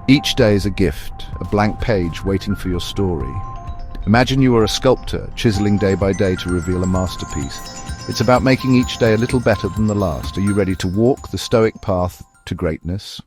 Each day is a gift, a blank page waiting for your story. Imagine you are a sculptor, chiseling day by day to reveal a masterpiece. It's about making each day a little better than the last. Are you ready to walk the Stoic path to greatness?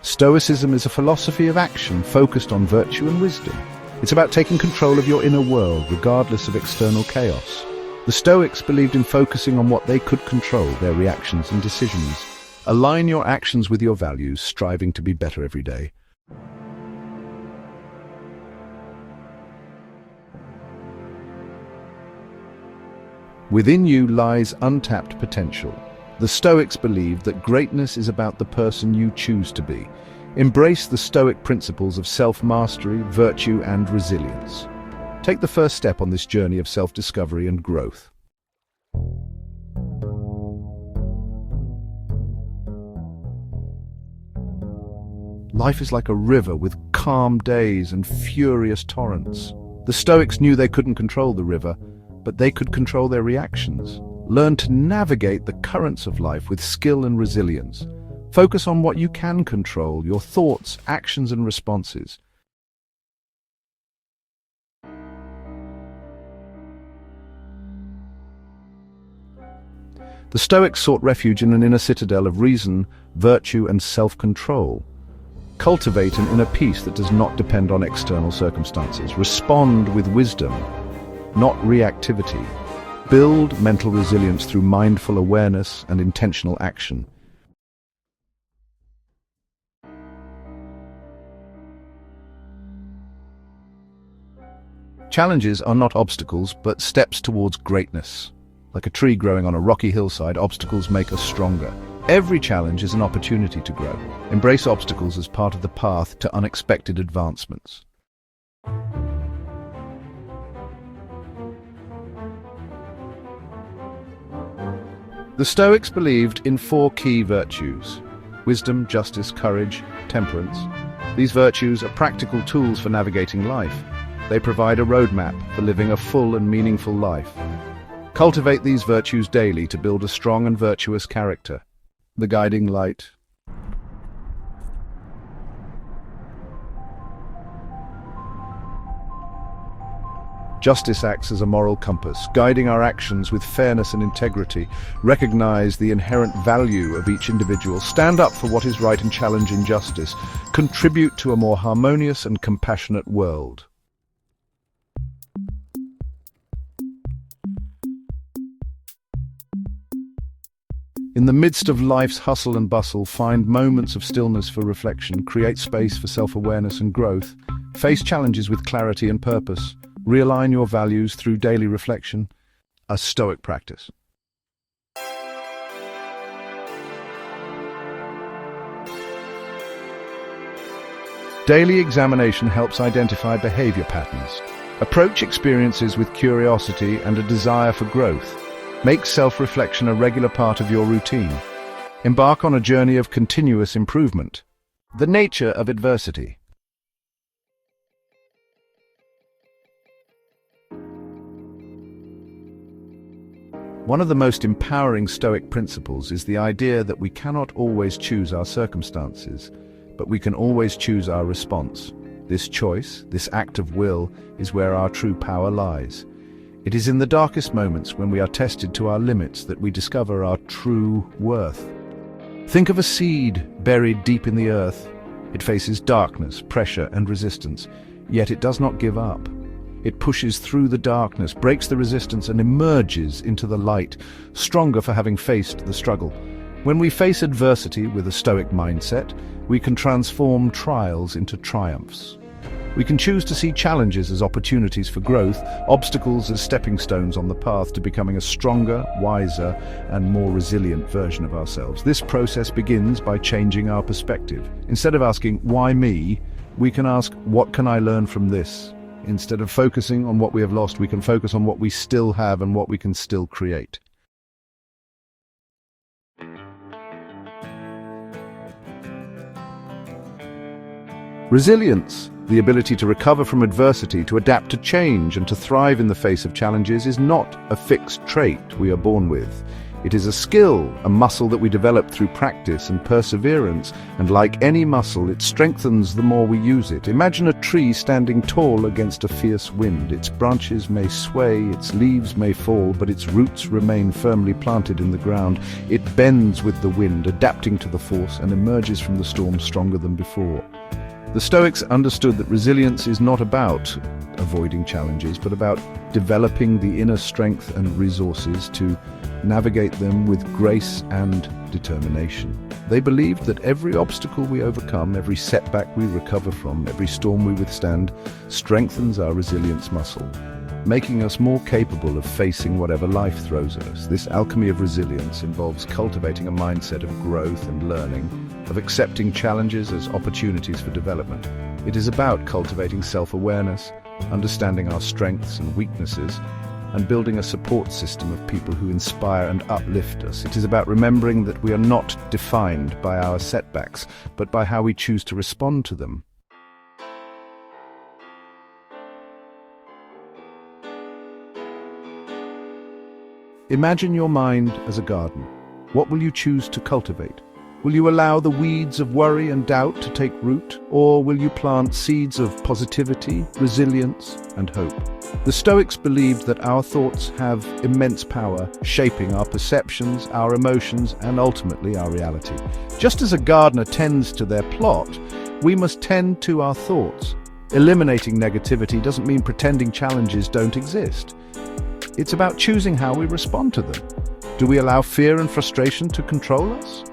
Stoicism is a philosophy of action focused on virtue and wisdom. It's about taking control of your inner world, regardless of external chaos. The Stoics believed in focusing on what they could control, their reactions and decisions. Align your actions with your values, striving to be better every day. Within you lies untapped potential. The Stoics believed that greatness is about the person you choose to be. Embrace the Stoic principles of self-mastery, virtue, and resilience. Take the first step on this journey of self-discovery and growth. Life is like a river with calm days and furious torrents. The Stoics knew they couldn't control the river, but they could control their reactions. Learn to navigate the currents of life with skill and resilience. Focus on what you can control, your thoughts, actions, and responses. The Stoics sought refuge in an inner citadel of reason, virtue, and self-control. Cultivate an inner peace that does not depend on external circumstances. Respond with wisdom, not reactivity. Build mental resilience through mindful awareness and intentional action. Challenges are not obstacles, but steps towards greatness. Like a tree growing on a rocky hillside, obstacles make us stronger. Every challenge is an opportunity to grow. Embrace obstacles as part of the path to unexpected advancements. The Stoics believed in 4 key virtues: wisdom, justice, courage, temperance. These virtues are practical tools for navigating life. They provide a roadmap for living a full and meaningful life. Cultivate these virtues daily to build a strong and virtuous character. The guiding light. Justice acts as a moral compass, guiding our actions with fairness and integrity. Recognize the inherent value of each individual. Stand up for what is right and challenge injustice. Contribute to a more harmonious and compassionate world. In the midst of life's hustle and bustle, find moments of stillness for reflection, create space for self-awareness and growth, face challenges with clarity and purpose, realign your values through daily reflection. A Stoic practice. Daily examination helps identify behavior patterns. Approach experiences with curiosity and a desire for growth. Make self-reflection a regular part of your routine. Embark on a journey of continuous improvement. The nature of adversity. One of the most empowering Stoic principles is the idea that we cannot always choose our circumstances, but we can always choose our response. This choice, this act of will, is where our true power lies. It is in the darkest moments, when we are tested to our limits, that we discover our true worth. Think of a seed buried deep in the earth. It faces darkness, pressure, and resistance, yet it does not give up. It pushes through the darkness, breaks the resistance, and emerges into the light, stronger for having faced the struggle. When we face adversity with a Stoic mindset, we can transform trials into triumphs. We can choose to see challenges as opportunities for growth, obstacles as stepping stones on the path to becoming a stronger, wiser, and more resilient version of ourselves. This process begins by changing our perspective. Instead of asking, "Why me?" we can ask, "What can I learn from this?" Instead of focusing on what we have lost, we can focus on what we still have and what we can still create. Resilience, the ability to recover from adversity, to adapt to change, and to thrive in the face of challenges, is not a fixed trait we are born with. It is a skill, a muscle that we develop through practice and perseverance, and like any muscle, it strengthens the more we use it. Imagine a tree standing tall against a fierce wind. Its branches may sway, its leaves may fall, but its roots remain firmly planted in the ground. It bends with the wind, adapting to the force, and emerges from the storm stronger than before. The Stoics understood that resilience is not about avoiding challenges, but about developing the inner strength and resources to navigate them with grace and determination. They believed that every obstacle we overcome, every setback we recover from, every storm we withstand, strengthens our resilience muscle, making us more capable of facing whatever life throws at us. This alchemy of resilience involves cultivating a mindset of growth and learning, of accepting challenges as opportunities for development. It is about cultivating self-awareness, understanding our strengths and weaknesses, and building a support system of people who inspire and uplift us. It is about remembering that we are not defined by our setbacks, but by how we choose to respond to them. Imagine your mind as a garden. What will you choose to cultivate? Will you allow the weeds of worry and doubt to take root, or will you plant seeds of positivity, resilience, and hope? The Stoics believed that our thoughts have immense power, shaping our perceptions, our emotions, and ultimately our reality. Just as a gardener tends to their plot, we must tend to our thoughts. Eliminating negativity doesn't mean pretending challenges don't exist. It's about choosing how we respond to them. Do we allow fear and frustration to control us?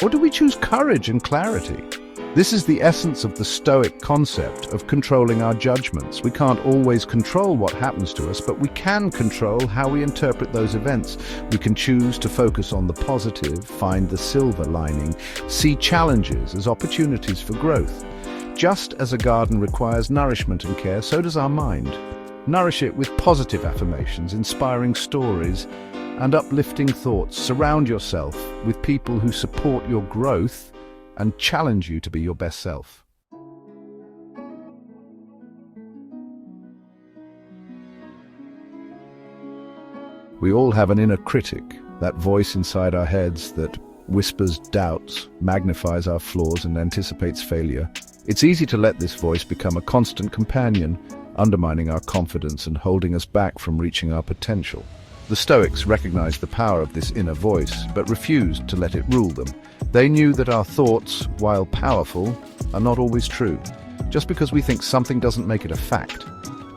Or do we choose courage and clarity? This is the essence of the Stoic concept of controlling our judgments. We can't always control what happens to us, but we can control how we interpret those events. We can choose to focus on the positive, find the silver lining, see challenges as opportunities for growth. Just as a garden requires nourishment and care, so does our mind. Nourish it with positive affirmations, inspiring stories, and uplifting thoughts. Surround yourself with people who support your growth and challenge you to be your best self. We all have an inner critic, that voice inside our heads that whispers doubts, magnifies our flaws, and anticipates failure. It's easy to let this voice become a constant companion, undermining our confidence and holding us back from reaching our potential. The Stoics recognized the power of this inner voice, but refused to let it rule them. They knew that our thoughts, while powerful, are not always true. Just because we think something doesn't make it a fact.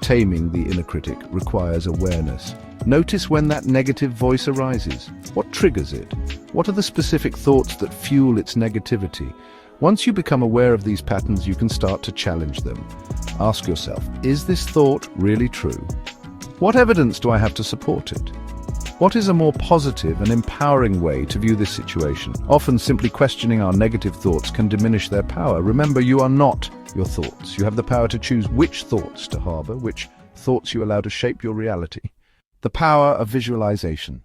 Taming the inner critic requires awareness. Notice when that negative voice arises. What triggers it? What are the specific thoughts that fuel its negativity? Once you become aware of these patterns, you can start to challenge them. Ask yourself, is this thought really true? What evidence do I have to support it? What is a more positive and empowering way to view this situation? Often simply questioning our negative thoughts can diminish their power. Remember, you are not your thoughts. You have the power to choose which thoughts to harbor, which thoughts you allow to shape your reality. The power of visualization.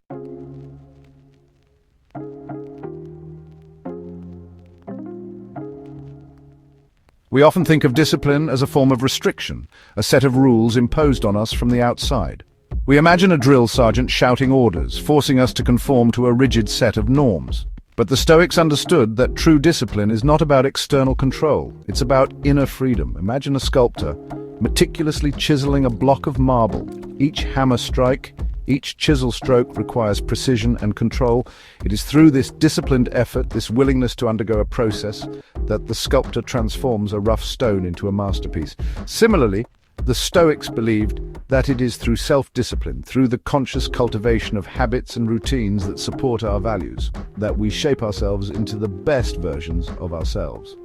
We often think of discipline as a form of restriction, a set of rules imposed on us from the outside. We imagine a drill sergeant shouting orders, forcing us to conform to a rigid set of norms. But the Stoics understood that true discipline is not about external control. It's about inner freedom. Imagine a sculptor meticulously chiseling a block of marble. Each hammer strike, each chisel stroke requires precision and control. It is through this disciplined effort, this willingness to undergo a process, that the sculptor transforms a rough stone into a masterpiece. Similarly, the Stoics believed that it is through self-discipline, through the conscious cultivation of habits and routines that support our values, that we shape ourselves into the best versions of ourselves.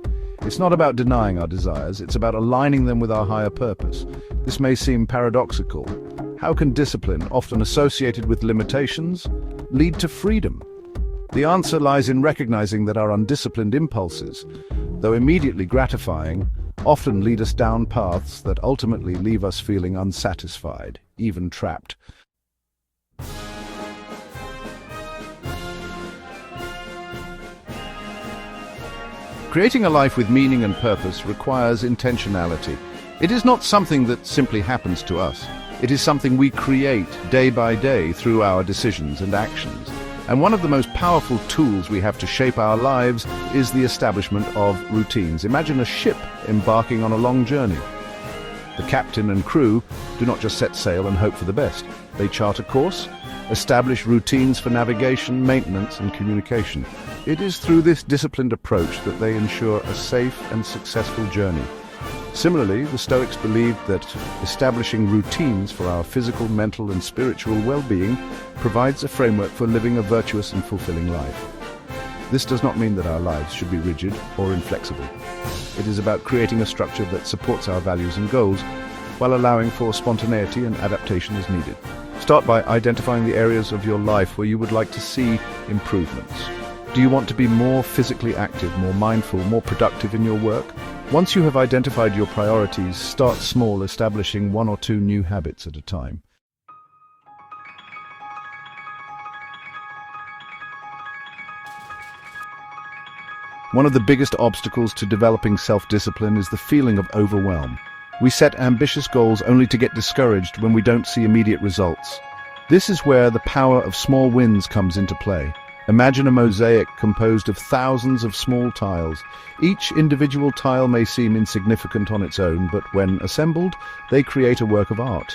It's not about denying our desires, it's about aligning them with our higher purpose. This may seem paradoxical. How can discipline, often associated with limitations, lead to freedom? The answer lies in recognizing that our undisciplined impulses, though immediately gratifying, often lead us down paths that ultimately leave us feeling unsatisfied, even trapped. Creating a life with meaning and purpose requires intentionality. It is not something that simply happens to us. It is something we create day by day through our decisions and actions. And one of the most powerful tools we have to shape our lives is the establishment of routines. Imagine a ship embarking on a long journey. The captain and crew do not just set sail and hope for the best. They chart a course, establish routines for navigation, maintenance, and communication. It is through this disciplined approach that they ensure a safe and successful journey. Similarly, the Stoics believed that establishing routines for our physical, mental, and spiritual well-being provides a framework for living a virtuous and fulfilling life. This does not mean that our lives should be rigid or inflexible. It is about creating a structure that supports our values and goals while allowing for spontaneity and adaptation as needed. Start by identifying the areas of your life where you would like to see improvements. Do you want to be more physically active, more mindful, more productive in your work? Once you have identified your priorities, start small, establishing 1 or 2 new habits at a time. One of the biggest obstacles to developing self-discipline is the feeling of overwhelm. We set ambitious goals only to get discouraged when we don't see immediate results. This is where the power of small wins comes into play. Imagine a mosaic composed of thousands of small tiles. Each individual tile may seem insignificant on its own, but when assembled, they create a work of art.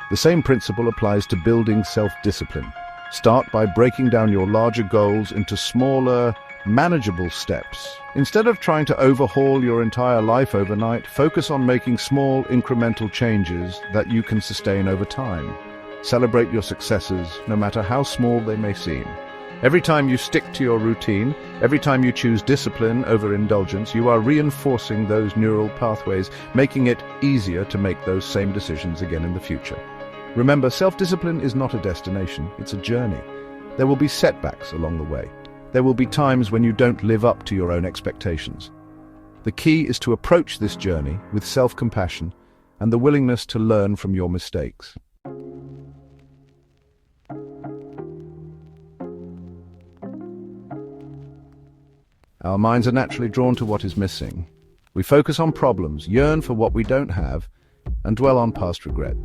The same principle applies to building self-discipline. Start by breaking down your larger goals into smaller, manageable steps. Instead of trying to overhaul your entire life overnight, focus on making small, incremental changes that you can sustain over time. Celebrate your successes, no matter how small they may seem. Every time you stick to your routine, every time you choose discipline over indulgence, you are reinforcing those neural pathways, making it easier to make those same decisions again in the future. Remember, self-discipline is not a destination, it's a journey. There will be setbacks along the way. There will be times when you don't live up to your own expectations. The key is to approach this journey with self-compassion and the willingness to learn from your mistakes. Our minds are naturally drawn to what is missing. We focus on problems, yearn for what we don't have, and dwell on past regret.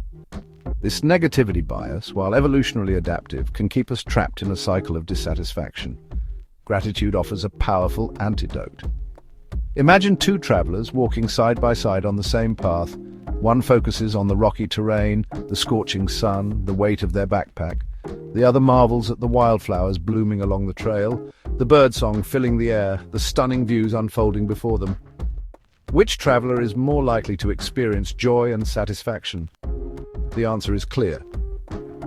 This negativity bias, while evolutionarily adaptive, can keep us trapped in a cycle of dissatisfaction. Gratitude offers a powerful antidote. Imagine 2 travelers walking side by side on the same path. One focuses on the rocky terrain, the scorching sun, the weight of their backpack. The other marvels at the wildflowers blooming along the trail, the birdsong filling the air, the stunning views unfolding before them. Which traveler is more likely to experience joy and satisfaction? The answer is clear.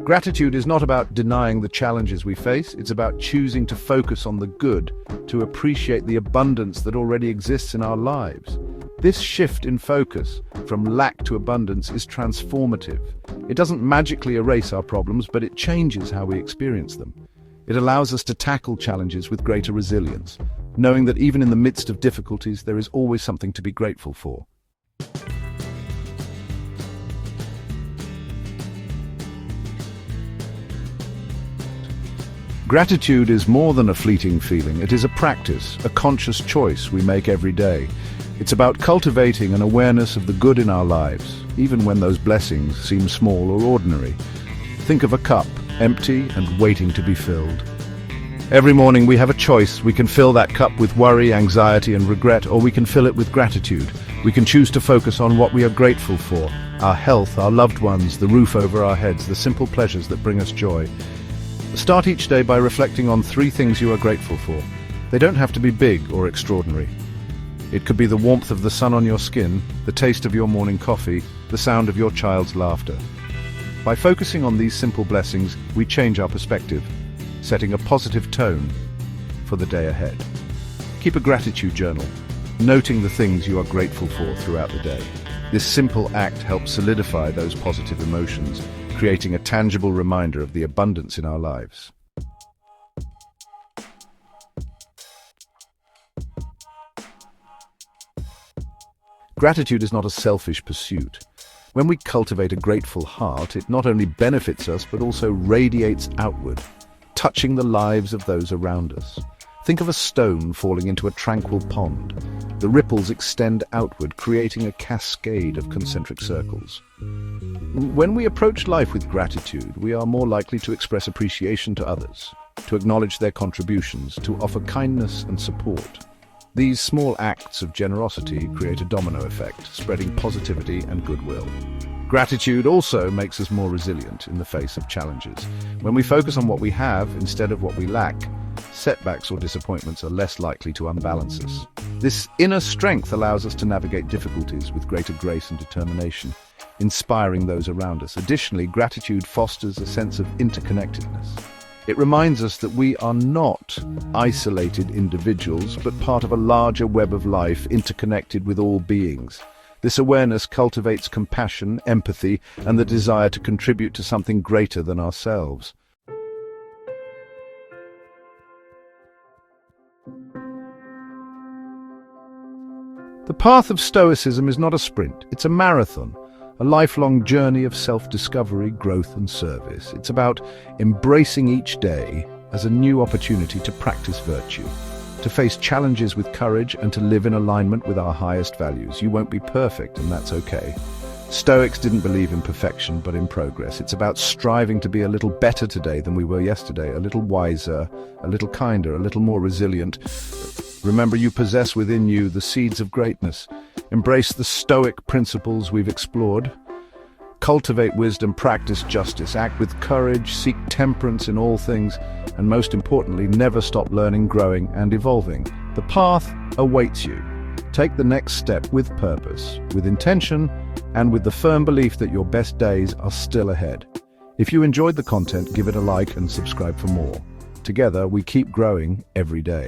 Gratitude is not about denying the challenges we face, it's about choosing to focus on the good, to appreciate the abundance that already exists in our lives. This shift in focus from lack to abundance is transformative. It doesn't magically erase our problems, but it changes how we experience them. It allows us to tackle challenges with greater resilience, knowing that even in the midst of difficulties, there is always something to be grateful for. Gratitude is more than a fleeting feeling. It is a practice, a conscious choice we make every day. It's about cultivating an awareness of the good in our lives, even when those blessings seem small or ordinary. Think of a cup, empty and waiting to be filled. Every morning we have a choice. We can fill that cup with worry, anxiety, and regret, or we can fill it with gratitude. We can choose to focus on what we are grateful for: our health, our loved ones, the roof over our heads, the simple pleasures that bring us joy. Start each day by reflecting on 3 things you are grateful for. They don't have to be big or extraordinary. It could be the warmth of the sun on your skin, the taste of your morning coffee, the sound of your child's laughter. By focusing on these simple blessings, we change our perspective, setting a positive tone for the day ahead. Keep a gratitude journal, noting the things you are grateful for throughout the day. This simple act helps solidify those positive emotions, creating a tangible reminder of the abundance in our lives. Gratitude is not a selfish pursuit. When we cultivate a grateful heart, it not only benefits us but also radiates outward, touching the lives of those around us. Think of a stone falling into a tranquil pond. The ripples extend outward, creating a cascade of concentric circles. When we approach life with gratitude, we are more likely to express appreciation to others, to acknowledge their contributions, to offer kindness and support. These small acts of generosity create a domino effect, spreading positivity and goodwill. Gratitude also makes us more resilient in the face of challenges. When we focus on what we have instead of what we lack, setbacks or disappointments are less likely to unbalance us. This inner strength allows us to navigate difficulties with greater grace and determination, inspiring those around us. Additionally, gratitude fosters a sense of interconnectedness. It reminds us that we are not isolated individuals, but part of a larger web of life interconnected with all beings. This awareness cultivates compassion, empathy, and the desire to contribute to something greater than ourselves. The path of Stoicism is not a sprint, it's a marathon, a lifelong journey of self-discovery, growth, and service. It's about embracing each day as a new opportunity to practice virtue, to face challenges with courage, and to live in alignment with our highest values. You won't be perfect, and that's okay. Stoics didn't believe in perfection, but in progress. It's about striving to be a little better today than we were yesterday, a little wiser, a little kinder, a little more resilient. Remember, you possess within you the seeds of greatness. Embrace the Stoic principles we've explored. Cultivate wisdom, practice justice, act with courage, seek temperance in all things, and most importantly, never stop learning, growing, and evolving. The path awaits you. Take the next step with purpose, with intention, and with the firm belief that your best days are still ahead. If you enjoyed the content, give it a like and subscribe for more. Together, we keep growing every day.